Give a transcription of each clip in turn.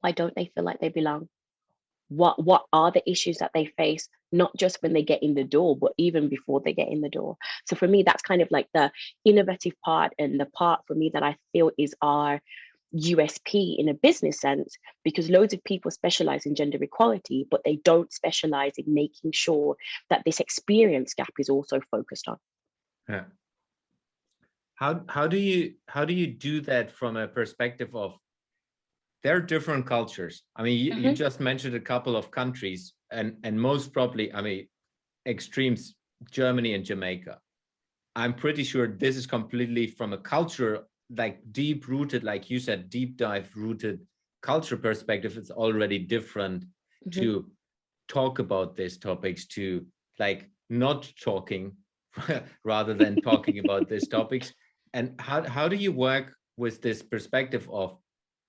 Why don't they feel like they belong? What are the issues that they face, not just when they get in the door, but even before they get in the door? So for me, that's kind of like the innovative part, and the part for me that I feel is our USP in a business sense, because loads of people specialize in gender equality, but they don't specialize in making sure that this experience gap is also focused on. Yeah. How do you do that from a perspective of there are different cultures? I mean, you just mentioned a couple of countries, and most probably, I mean, extremes, Germany and Jamaica. I'm pretty sure this is completely from a culture, like deep rooted, like you said, deep dive rooted culture perspective. It's already different to talk about these topics, to like not talking rather than talking about these topics. And how do you work with this perspective of,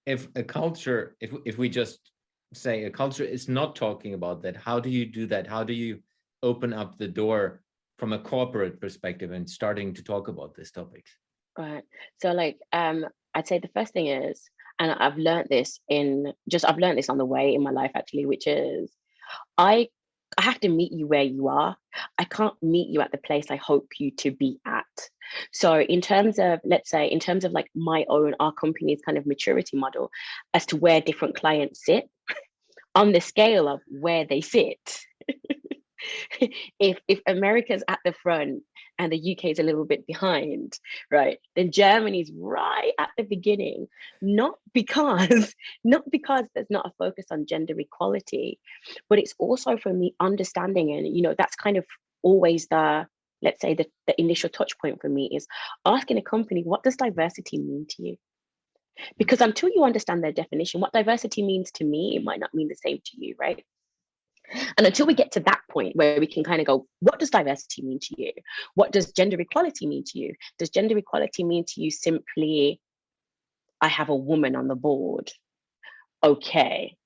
if a culture, if we just say a culture is not talking about that, how do you do that? How do you open up the door from a corporate perspective and starting to talk about these topics? Right. So like I'd say the first thing is, and I've learned this on the way in my life actually, which is I I have to meet you where you are. I can't meet you at the place I hope you to be at. So in terms of, let's say, in terms of like our company's kind of maturity model as to where different clients sit on the scale of where they sit. If America's at the front and the UK is a little bit behind, right, then Germany's right at the beginning. Not because not because there's not a focus on gender equality, but it's also for me understanding, and that's kind of always the, let's say, the initial touch point for me is asking a company, what does diversity mean to you? Because until you understand their definition, what diversity means to me, it might not mean the same to you, right? And until we get to that point where we can kind of go, what does diversity mean to you? What does gender equality mean to you? Does gender equality mean to you simply, I have a woman on the board? Okay.